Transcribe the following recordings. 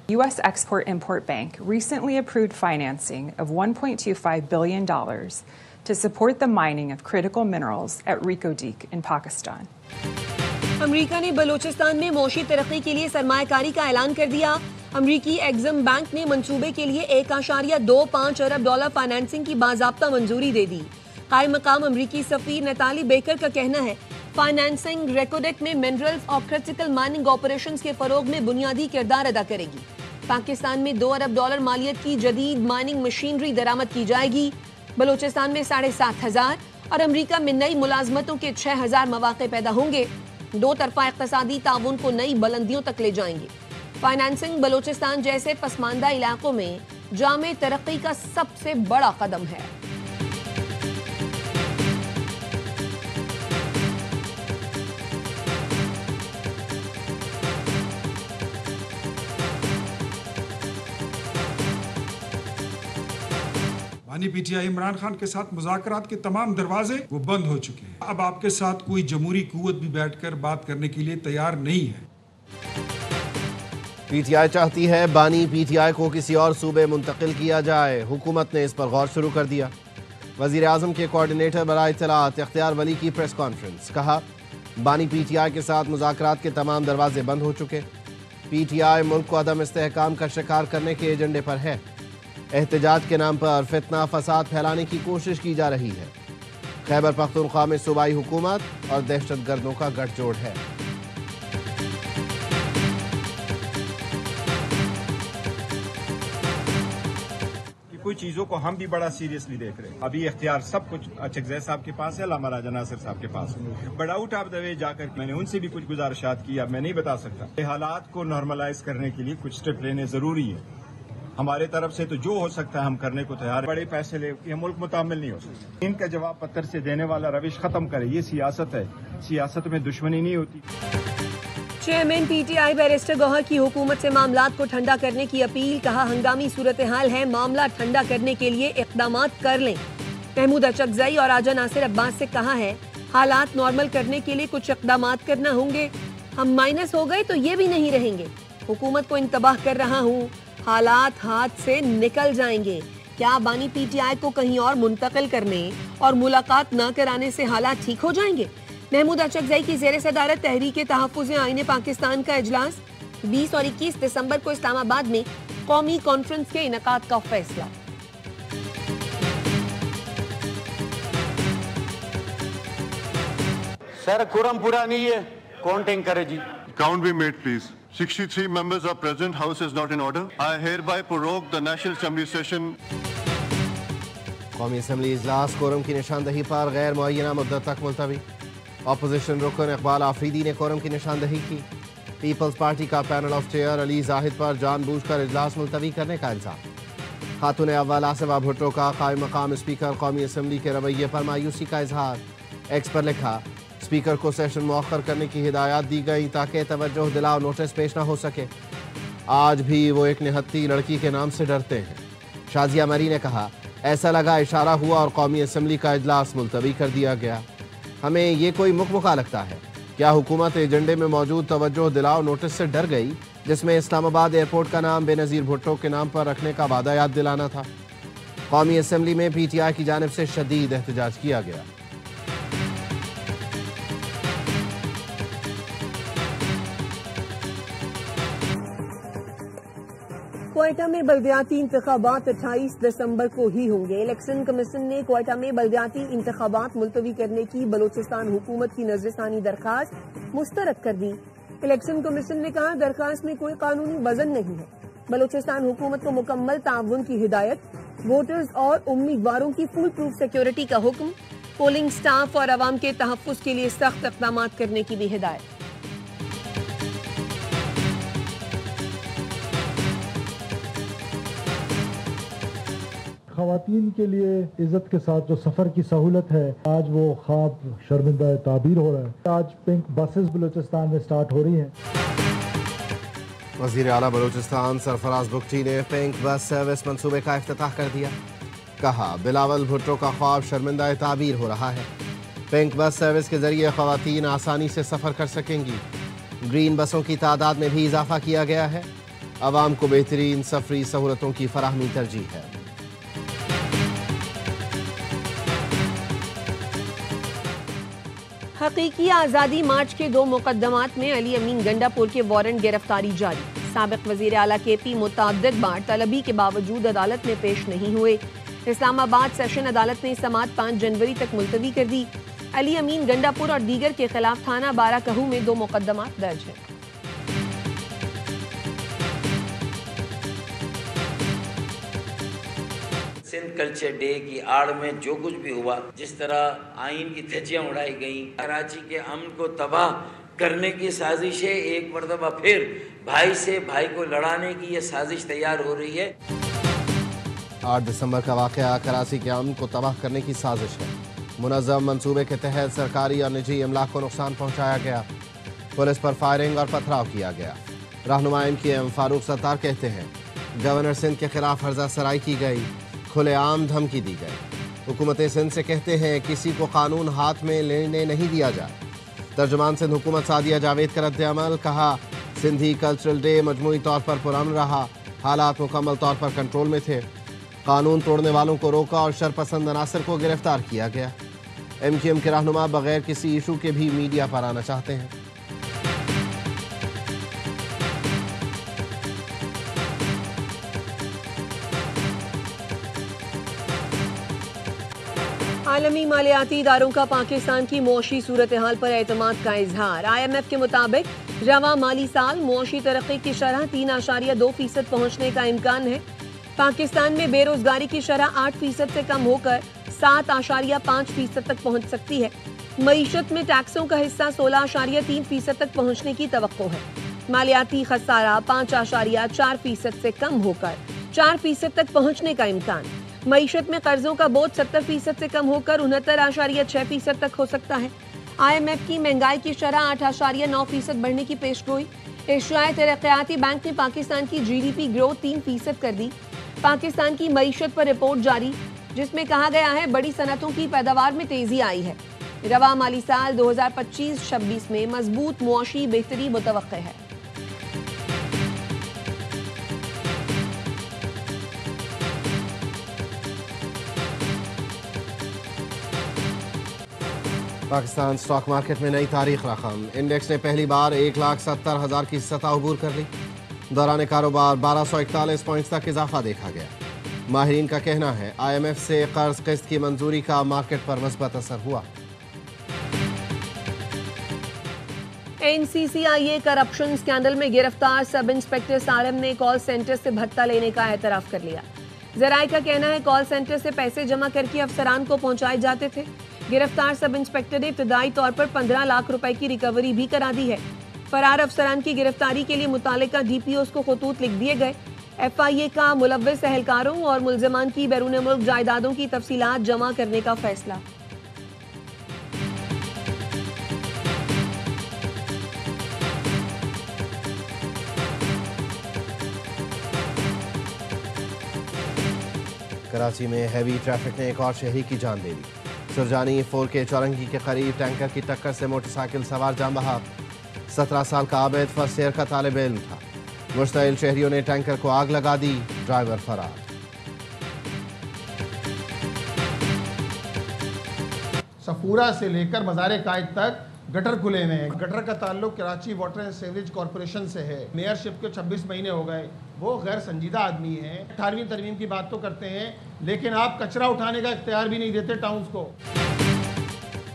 U.S. Export-Import Bank recently approved financing of $1.25 billion to support the mining of critical minerals at Reko Diq in Pakistan. امریکہ نے بلوچستان میں معاشی ترقی کے لیے سرمایہ کا اعلان کر دیا۔ امریکی ایگزم بینک نے منصوبے کے لیے $1.25 ارب فائنانسنگ کی باضابطہ منظوری دے دی۔ قائم مقام امریکی سفیر نتالی بیکر کا کہنا ہے فائنانسنگ ریکو ڈک میں منرلز اور کرٹیکل مائننگ آپریشنز کے فروغ میں بنیادی کردار ادا کرے گی۔ پاکستان میں $2 ارب مالیت کی جدید مائننگ مشینری درآمد کی جائے گی۔ بلوچستان میں 7,500 اور امریکہ میں نئی ملازمتوں کے 6,000 مواقع پیدا ہوں گے۔ دو طرفہ اقتصادی تعاون کو نئی بلندیوں تک لے جائیں گے۔ فائنانسنگ بلوچستان جیسے پسماندہ علاقوں میں جامع ترقی کا سب سے بڑا قدم ہے۔ بانی پی ٹی آئی عمران خان کے ساتھ مذاکرات کے تمام دروازے وہ بند ہو چکے ہیں۔ اب آپ کے ساتھ کوئی جمہوری قوت بھی بیٹھ کر بات کرنے کے لیے تیار نہیں ہے۔ پی ٹی آئی چاہتی ہے بانی پی ٹی آئی کو کسی اور صوبے منتقل کیا جائے۔ حکومت نے اس پر غور شروع کر دیا۔ وزیر اعظم کے کوارڈینیٹر برائے اطلاعات اختیار ولی کی پریس کانفرنس، کہا بانی پی ٹی آئی کے ساتھ مذاکرات کے تمام دروازے بند ہو چکے۔ پی ٹی آئی ملک کو عدم استحکام کا شکار کرنے کے ایجنڈے پر ہے۔ احتجاج کے نام پر فتنہ فساد پھیلانے کی کوشش کی جا رہی ہے۔ خیبر پختونخوا میں صوبائی حکومت اور دہشت گردوں کا گٹھ جوڑ ہے۔ کوئی چیزوں کو ہم بھی بڑا سیریسلی دیکھ رہے ہیں۔ ابھی اختیار سب کچھ چکزئی صاحب کے پاس ہے، علامہ راجہ ناصر صاحب کے پاس ہے۔ بٹ آؤٹ آف دا وے جا کر میں نے ان سے بھی کچھ گزارشات کی، اب میں نہیں بتا سکتا۔ حالات کو نارملائز کرنے کے لیے کچھ سٹیپ لینے ضروری ہے۔ ہمارے طرف سے تو جو ہو سکتا ہے ہم کرنے کو تیار ہیں۔ بڑے پیسے لے کے ملک متعامل نہیں ہو سکتا۔ ان کا جواب پتھر سے دینے والا روش ختم کرے، یہ سیاست ہے۔ سیاست میں دشمنی نہیں ہوتی۔ Chairman P T I barrister Gohar کی حکومت سے معاملات کو ٹھنڈا کرنے کی اپیل، کہا ہنگامی صورتحال ہے، معاملہ ٹھنڈا کرنے کے لیے اقدامات کر لیں۔ محمود اچکزئی اور راجہ ناصر عباس سے کہا ہے حالات نارمل کرنے کے لیے کچھ اقدامات کرنا ہوں گے۔ ہم مائنس ہو گئے تو یہ بھی نہیں رہیں گے۔ حکومت کو انتباہ کر رہا ہوں، حالات ہاتھ سے نکل جائیں گے۔ کیا بانی پی ٹی آئی کو کہیں اور منتقل کرنے اور ملاقات نہ کرانے سے حالات ٹھیک ہو جائیں گے؟ محمود اچکزئی کی زیر صدارت تحریک تحفظ آئین پاکستان کا اجلاس، 20 اور 21 دسمبر کو اسلام آباد میں قومی کانفرنس کے انعقاد کا فیصلہ۔ سر قرم پورا نہیں ہے، کاؤنٹنگ کرے جی۔ Count be made, please. 63 members are present. House is not in order. I hereby prorogue the National Assembly session. قومی اسمبلی اجلاس کورم کی نشاندہی پر غیر معینہ مدت تک ملتوی۔ اپوزیشن رکن اقبال آفریدی نے کورم کی نشاندہی کی۔ پیپلز پارٹی کا پینل آف چیئر علی زاہد پر جان بوجھ کر اجلاس ملتوی کرنے کا الزام۔ خاتون اول آصفہ بھٹو کا قائم مقام اسپیکر قومی اسمبلی کے رویے پر مایوسی کا اظہار۔ ایکس پر لکھا اسپیکر کو سیشن مؤخر کرنے کی ہدایات دی گئی تاکہ توجہ دلاؤ نوٹس پیش نہ ہو سکے۔ آج بھی وہ ایک نہتی لڑکی کے نام سے ڈرتے ہیں۔ شازیہ مری نے کہا ایسا لگا اشارہ ہوا اور قومی اسمبلی کا اجلاس ملتوی کر دیا گیا۔ ہمیں یہ کوئی مکمکا لگتا ہے۔ کیا حکومت ایجنڈے میں موجود توجہ دلاؤ نوٹس سے ڈر گئی جس میں اسلام آباد ایئرپورٹ کا نام بے نظیر بھٹو کے نام پر رکھنے کا وعدہ یاد دلانا تھا؟ قومی اسمبلی میں پی ٹی آئی کی جانب سے شدید احتجاج کیا گیا۔ کوئٹہ میں بلدیاتی انتخابات 28 دسمبر کو ہی ہوں گے۔ الیکشن کمیشن نے کوئٹہ میں بلدیاتی انتخابات ملتوی کرنے کی بلوچستان حکومت کی نظر ثانی درخواست مسترد کر دی۔ الیکشن کمیشن نے کہا درخواست میں کوئی قانونی وزن نہیں ہے۔ بلوچستان حکومت کو مکمل تعاون کی ہدایت، ووٹرز اور امیدواروں کی فل پروف سیکیورٹی کا حکم، پولنگ سٹاف اور عوام کے تحفظ کے لیے سخت اقدامات کرنے کی بھی ہدایت۔ خواتین کے لیے عزت کے ساتھ جو سفر کی سہولت ہے، آج وہ خواب شرمندہ تعبیر ہو رہا ہے۔ آج پنک بسز بلوچستان میں سٹارٹ ہو رہی ہیں۔ وزیر اعلیٰ بلوچستان سرفراز بگٹی نے پنک بس سروس منصوبے کا افتتاح کر دیا۔ کہا بلاول بھٹو کا خواب شرمندہ تعبیر ہو رہا ہے۔ پنک بس سروس کے ذریعے خواتین آسانی سے سفر کر سکیں گی۔ گرین بسوں کی تعداد میں بھی اضافہ کیا گیا ہے. عوام کو بہترین سفری سہولتوں کی فراہمی ترجیح ہے. حقیقی آزادی مارچ کے 2 مقدمات میں علی امین گنڈا پور کے وارنٹ گرفتاری جاری. سابق وزیر اعلیٰ کے پی متعدد بار طلبی کے باوجود عدالت میں پیش نہیں ہوئے. اسلام آباد سیشن عدالت نے سماعت 5 جنوری تک ملتوی کر دی. علی امین گنڈا پور اور دیگر کے خلاف تھانہ بارہ کہو میں 2 مقدمات درج ہیں. سندھ کلچر ڈے کی آڑ میں جو کچھ بھی ہوا، جس طرح آئین کی دھجیاں اڑائی گئیں، کراچی کے امن کو تباہ کرنے کی سازش ہے. ایک مرتبہ پھر بھائی سے بھائی کو لڑانے کی یہ سازش تیار ہو رہی ہے. 8 دسمبر کا واقعہ کراچی کے امن کو تباہ کرنے کی سازش ہے. منظم منصوبے کے تحت سرکاری اور نجی املاک کو نقصان پہنچایا گیا. پولیس پر فائرنگ اور پتھراؤ کیا گیا. رہنما MKM فاروق ستار کہتے ہیں گورنر سندھ کے خلاف ہرزہ سرائی کی گئی، کھلے عام دھمکی دی گئی. حکومت سندھ سے کہتے ہیں کسی کو قانون ہاتھ میں لینے نہیں دیا جائے. ترجمان سندھ حکومت سعدیہ جاوید کا رد عمل، کہا سندھی کلچرل ڈے مجموعی طور پر پرامن رہا، حالات مکمل طور پر کنٹرول میں تھے. قانون توڑنے والوں کو روکا اور شرپسند عناصر کو گرفتار کیا گیا. MKM کے رہنما بغیر کسی ایشو کے بھی میڈیا پر آنا چاہتے ہیں. عالمی مالیاتی اداروں کا پاکستان کی معاشی صورتحال پر اعتماد کا اظہار. IMF کے مطابق رواں مالی سال معاشی ترقی کی شرح 3.2% پہنچنے کا امکان ہے. پاکستان میں بے روزگاری کی شرح 8% سے کم ہو کر 7.5% تک پہنچ سکتی ہے. معیشت میں ٹیکسوں کا حصہ 16.3% تک پہنچنے کی توقع ہے. مالیاتی خسارہ 5.4% سے کم ہو کر 4% تک پہنچنے کا امکان. معیشت میں قرضوں کا بوجھ 70% سے کم ہو کر 69.6% تک ہو سکتا ہے. IMF کی مہنگائی کی شرح 8.9% بڑھنے کی پیشگوئی. ایشیائی ترقیاتی بینک نے پاکستان کی GDP گروتھ 3% کر دی. پاکستان کی معیشت پر رپورٹ جاری، جس میں کہا گیا ہے بڑی صنعتوں کی پیداوار میں تیزی آئی ہے. رواں مالی سال 2025-26 میں مضبوط معاشی بہتری متوقع ہے. پاکستان سٹاک مارکیٹ میں نئی تاریخ رقم. انڈیکس نے پہلی بار 1,70,000 کی سطح عبور کر لی. دوران کاروبار 1241 پوائنٹس تک اضافہ دیکھا گیا. ماہرین کا کہنا ہے IMF سے قرض قسط کی منظوری کا مارکیٹ پر مثبت اثر ہوا. NCCIA کرپشن اسکینڈل میں گرفتار سب انسپیکٹر سارم نے کال سینٹر سے بھتہ لینے کا اعتراف کر لیا. ذرائع کا کہنا ہے کال سینٹر سے پیسے جمع کر کے افسران کو پہنچائے جاتے تھے. گرفتار سب انسپیکٹر نے ابتدائی طور پر 15 لاکھ روپے کی ریکوری بھی کرا دی ہے. فرار افسران کی گرفتاری کے لیے متعلقہ DPOs کو خطوط لکھ دیے گئے. FIA کا ملوث اہلکاروں اور ملزمان کی بیرون ملک جائیدادوں کی تفصیلات جمع کرنے کا فیصلہ. کراچی میں ہیوی ٹریفک نے ایک اور شہری کی جان دے دی. سرجانی 4K چورنگی کے قریب ٹینکر کی ٹکر سے موٹر سائیکل سوار جاں بحق. 17 سال کا عابد فرسٹ ایئر کا طالب علم تھا. مشتعل شہریوں نے ٹینکر کو آگ لگا دی. ڈرائیور فرار. صفورہ سے لے کر مزار قائد تک گٹر کھلے ہوئے ہیں. گٹر کا تعلق Karachi water and sewerage corporation سے ہے. میئر شپ کو 26 مہینے ہو گئے. وہ غیر سنجیدہ آدمی ہیں. 18ویں ترمیم کی بات تو کرتے ہیں لیکن آپ کچرا اٹھانے کا اختیار بھی نہیں دیتے ٹاؤنز کو.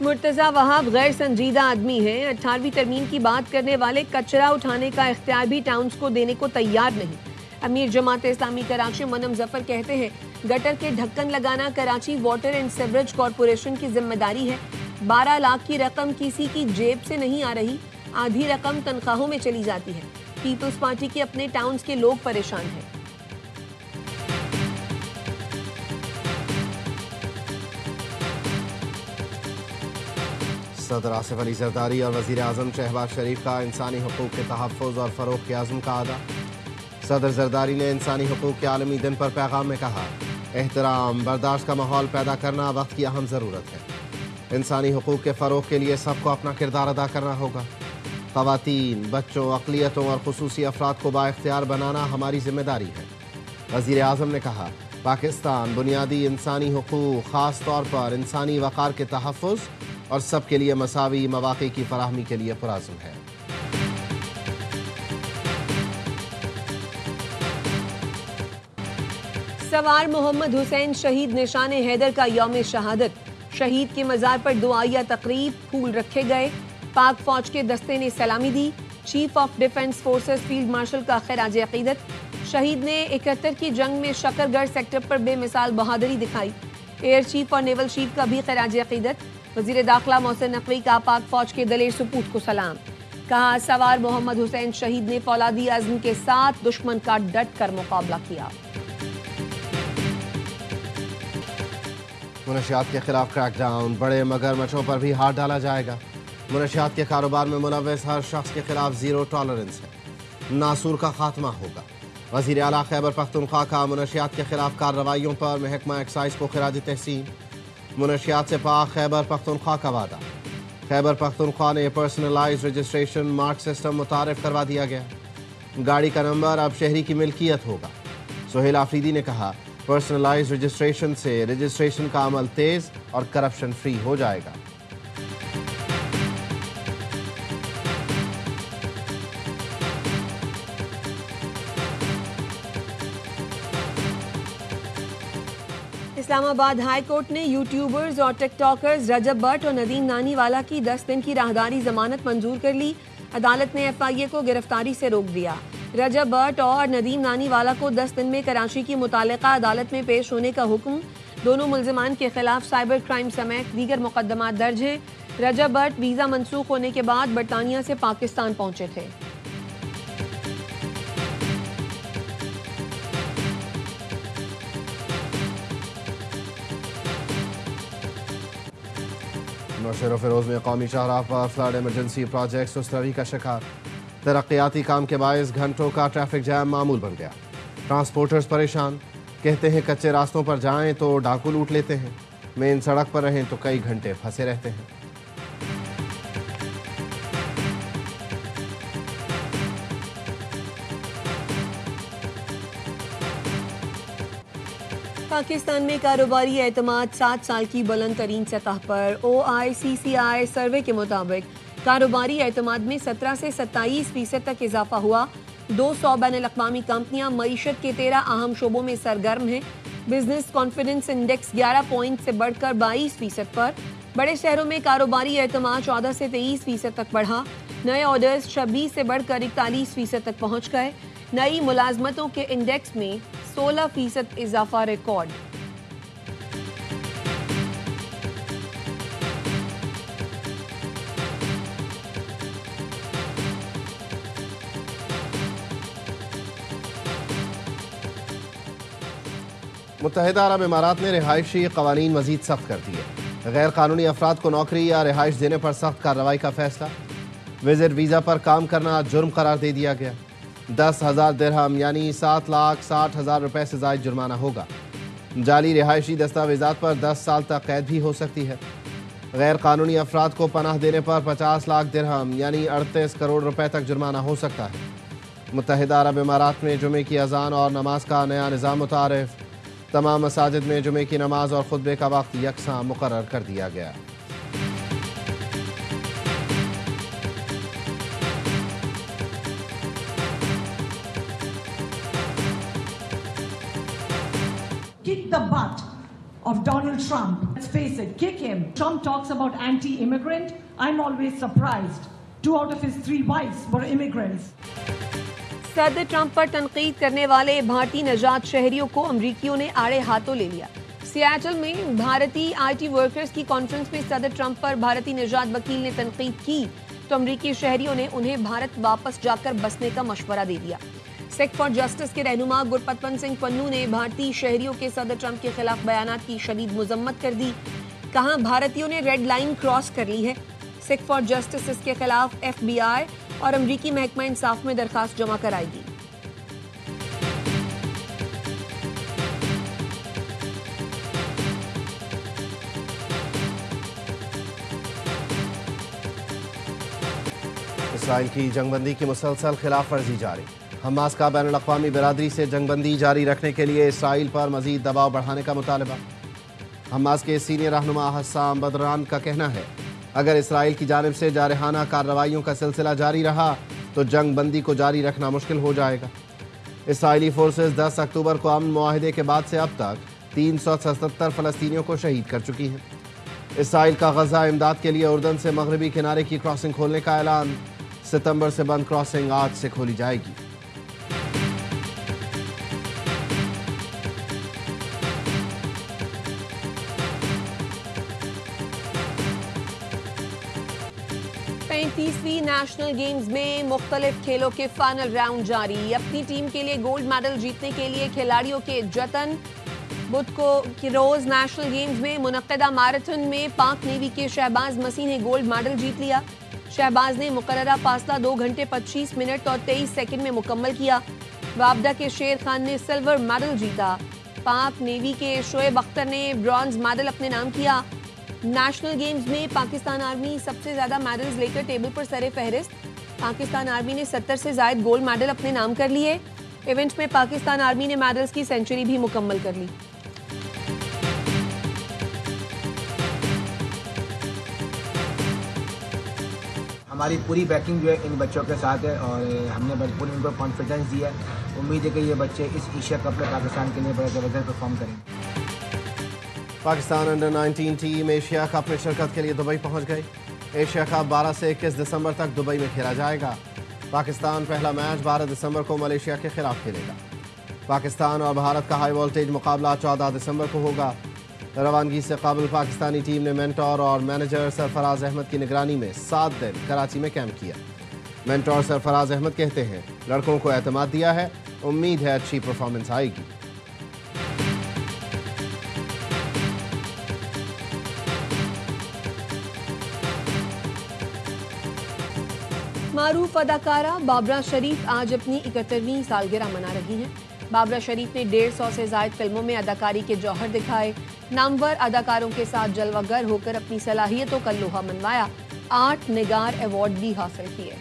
مرتضی وہاب غیر سنجیدہ آدمی ہیں. 18ویں ترمیم کی بات کرنے والے کچرا اٹھانے کا اختیار بھی ٹاؤنز کو دینے کو تیار نہیں. امیر جماعت اسلامی کراچی منم ظفر کہتے ہیں گٹر کے ڈھکن لگانا Karachi water and sewerage corporation کی ذمہ داری ہے. 12 لاکھ کی رقم کسی کی جیب سے نہیں آ رہی. آدھی رقم تنخواہوں میں چلی جاتی ہے. پیپلز پارٹی کے اپنے ٹاؤنز کے لوگ پریشان ہیں. صدر آصف علی زرداری اور وزیر اعظم شہباز شریف کا انسانی حقوق کے تحفظ اور فروغ کے عزم کا اعادہ. صدر زرداری نے انسانی حقوق کے عالمی دن پر پیغام میں کہا احترام برداشت کا ماحول پیدا کرنا وقت کی اہم ضرورت ہے. انسانی حقوق کے فروغ کے لیے سب کو اپنا کردار ادا کرنا ہوگا. خواتین، بچوں، اقلیتوں اور خصوصی افراد کو بااختیار بنانا ہماری ذمہ داری ہے۔ وزیر اعظم نے کہا پاکستان بنیادی انسانی حقوق، خاص طور پر انسانی وقار کے تحفظ اور سب کے لیے مساوی مواقع کی فراہمی کے لیے پرعزم ہے۔ سوار محمد حسین شہید نشان حیدر کا یوم شہادت، شہید کے مزار پر دعائیہ تقریب، پھول رکھے گئے، پاک فوج کے دستے نے سلامی دی، chief of defence forces field marshal کا خراج عقیدت۔ شہید نے 71 کی جنگ میں شکر گڑھ سیکٹر پر بے مثال بہادری دکھائی، ایئر چیف اور نیول چیف کا بھی خراج عقیدت۔ وزیر داخلہ محسن نقوی کا پاک فوج کے دلیر سپوت کو سلام، کہا سوار محمد حسین شہید نے فولادی عزم کے ساتھ دشمن کا ڈٹ کر مقابلہ کیا۔ منشیات کے خلاف کریک ڈاؤن، بڑے مگرمچھوں پر بھی ہاتھ ڈالا جائے گا۔ منشیات کے کاروبار میں ملوث ہر شخص کے خلاف زیرو ٹالرنس ہے، ناسور کا خاتمہ ہوگا۔ وزیر اعلیٰ خیبر پختونخوا کا منشیات کے خلاف کارروائیوں پر محکمہ ایکسائز کو خراج تحسین، منشیات سے پاک خیبر پختونخوا کا وعدہ۔ خیبر پختونخوا نے پرسنلائز رجسٹریشن مارک سسٹم متعارف کروا دیا گیا، گاڑی کا نمبر اب شہری کی ملکیت ہوگا۔ سہیل آفریدی نے کہا پرسنلائز رجسٹریشن سے رجسٹریشن کا عمل تیز اور کرپشن فری ہو جائے گا۔ اسلام آباد ہائی کورٹ نے یوٹیوبرز اور ٹک ٹاکرز رجب بٹ اور ندیم نانی والا کی 10 دن کی راہداری ضمانت منظور کر لی۔ عدالت نے FIA کو گرفتاری سے روک دیا۔ رجب بٹ اور ندیم نانی والا کو 10 دن میں کراچی کی متعلقہ عدالت میں پیش ہونے کا حکم۔ دونوں ملزمان کے خلاف سائبر کرائم سمیت دیگر مقدمات درج ہیں۔ رجب بٹ ویزا منسوخ ہونے کے بعد برطانیہ سے پاکستان پہنچے تھے۔ نوشہر و فیروز میں قومی شاہراہ پر فلڈ ایمرجنسی پروجیکٹ سست روی کا شکار، ترقیاتی کام کے باعث گھنٹوں کا ٹریفک جام معمول بن گیا۔ ٹرانسپورٹرز پریشان، کہتے ہیں کچے راستوں پر جائیں تو ڈاکو لوٹ لیتے ہیں، مین سڑک پر رہیں تو کئی گھنٹے پھنسے رہتے ہیں۔ پاکستان میں کاروباری اعتماد 7 سال کی بلند ترین سطح پر۔ OICCI سروے کے مطابق کاروباری اعتماد میں 17 سے 27% تک اضافہ ہوا۔ 200 بین الاقوامی کمپنیاں معیشت کے 13 اہم شعبوں میں سرگرم ہیں۔ بزنس کانفیڈنس انڈیکس 11 پوائنٹ سے بڑھ کر 22% پر۔ بڑے شہروں میں کاروباری اعتماد 14 سے 23% تک بڑھا۔ نئے آرڈرز 26 سے بڑھ کر 41% تک پہنچ گئے۔ نئی ملازمتوں کے انڈیکس میں 16% اضافہ ریکارڈ۔ متحدہ عرب امارات نے رہائشی قوانین مزید سخت کر دیے، غیر قانونی افراد کو نوکری یا رہائش دینے پر سخت کارروائی کا فیصلہ۔ وزٹ ویزا پر کام کرنا جرم قرار دے دیا گیا۔ 10,000 درہم یعنی 7,60,000 روپے سے زائد جرمانہ ہوگا۔ جعلی رہائشی دستاویزات پر 10 سال تک قید بھی ہو سکتی ہے۔ غیر قانونی افراد کو پناہ دینے پر 50 لاکھ درہم یعنی 38 کروڑ روپے تک جرمانہ ہو سکتا ہے۔ متحدہ عرب امارات میں جمعے کی اذان اور نماز کا نیا نظام متعارف، تمام مساجد میں جمعے کی نماز اور خطبے کا وقت یکساں مقرر کر دیا گیا۔ Kick the butt of Donald Trump. Let's face it, kick him. Trump talks about anti-immigrant. I'm always surprised. 2 out of his 3 wives were immigrants. صدر ٹرمپ پر تنقید کرنے والے بھارتی نژاد شہریوں کو امریکیوں نے آڑے ہاتھوں لے لیا۔ سیاٹل میں بھارتی IT ورکرز کی کانفرنس میں صدر ٹرمپ پر بھارتی نژاد وکیل نے تنقید کی تو امریکی شہریوں نے انہیں بھارت واپس جا کر بسنے کا مشورہ دے دیا۔ سکھ فار جسٹس کے رہنما گرپتون سنگھ پنو نے بھارتی شہریوں کے صدر ٹرمپ کے خلاف بیانات کی شدید مذمت کر دی، کہا بھارتیوں نے ریڈ لائن کراس کر لی ہے۔ سکھ فار جسٹس اس کے خلاف FBI اور امریکی محکمہ انصاف میں درخواست جمع کرائے گی۔ اسرائیل کی جنگ بندی کی مسلسل خلاف ورزی جاری. حماس کا بین الاقوامی برادری سے جنگ بندی جاری رکھنے کے لیے اسرائیل پر مزید دباؤ بڑھانے کا مطالبہ. حماس کے سینئر رہنما حسام بدران کا کہنا ہے اگر اسرائیل کی جانب سے جارحانہ کارروائیوں کا سلسلہ جاری رہا تو جنگ بندی کو جاری رکھنا مشکل ہو جائے گا. اسرائیلی فورسز 10 اکتوبر کو امن معاہدے کے بعد سے اب تک 377 فلسطینیوں کو شہید کر چکی ہیں. اسرائیل کا غزہ امداد کے لیے اردن سے مغربی کنارے کی کراسنگ کھولنے کا اعلان. ستمبر سے بند کراسنگ آج سے کھولی جائے گی. تیسویں نیشنل گیمز میں مختلف کھیلوں کے فائنل راؤنڈ جاری. اپنی ٹیم کے لیے گولڈ میڈل جیتنے کے لیے کھلاڑیوں کے جتن. بدھ کو روز نیشنل گیمز میں منعقدہ میراتھن میں پاک نیوی کے شہباز مسیح نے گولڈ میڈل جیت لیا. شہباز نے مقررہ فاصلہ 2 گھنٹے 25 منٹ اور 23 سیکنڈ میں مکمل کیا. وابدہ کے شیر خان نے سلور میڈل جیتا. پاک نیوی کے شعیب اختر نے برونز میڈل اپنے نام کیا. نیشنل گیمز میں پاکستان آرمی سب سے زیادہ میڈلز لے کر ٹیبل پر سر فہرست. پاکستان آرمی نے 70 سے زائد گولڈ میڈل اپنے نام کر لیے. ایونٹ میں پاکستان آرمی نے میڈلز کی سینچری بھی مکمل کر لی. ہماری پوری بیکنگ جو ہے ان بچوں کے ساتھ ہے اور ہم نے پوری ان کو کانفیڈنس دیا ہے. امید ہے کہ یہ بچے اس ایشیا کپ میں پاکستان کے لیے بڑے زبردست پرفارم کریں گے. Pakistan under 19 team Asia cup میں شرکت کے لیے دبئی پہنچ گئی. ایشیا کپ 12 سے 21 دسمبر تک دبئی میں کھیلا جائے گا. پاکستان پہلا میچ 12 دسمبر کو ملیشیا کے خلاف کھیلے گا. پاکستان اور بھارت کا ہائی وولٹیج مقابلہ 14 دسمبر کو ہوگا. روانگی سے قبل پاکستانی ٹیم نے مینٹور اور مینیجر سرفراز احمد کی نگرانی میں 7 دن کراچی میں کیمپ کیا. مینٹور سرفراز احمد کہتے ہیں لڑکوں کو اعتماد دیا ہے, امید ہے اچھی پرفارمنس آئے گی. معروف اداکارہ بابرا شریف آج اپنی 71ویں سالگرہ منا رہی ہیں. بابرا شریف نے 150 سے زائد فلموں میں اداکاری کے جوہر دکھائے. نامور اداکاروں کے ساتھ جلوہ گر ہو کر اپنی صلاحیتوں کا لوہا منوایا. 8 نگار ایوارڈ بھی حاصل کیے.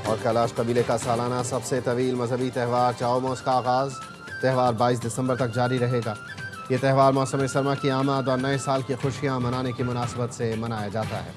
اور کیلاش قبیلے کا سالانہ سب سے طویل مذہبی تہوار چاؤموس کا آغاز. تہوار 22 دسمبر تک جاری رہے گا. یہ تہوار موسم سرما کی آمد اور نئے سال کی خوشیاں منانے کی مناسبت سے منایا جاتا ہے.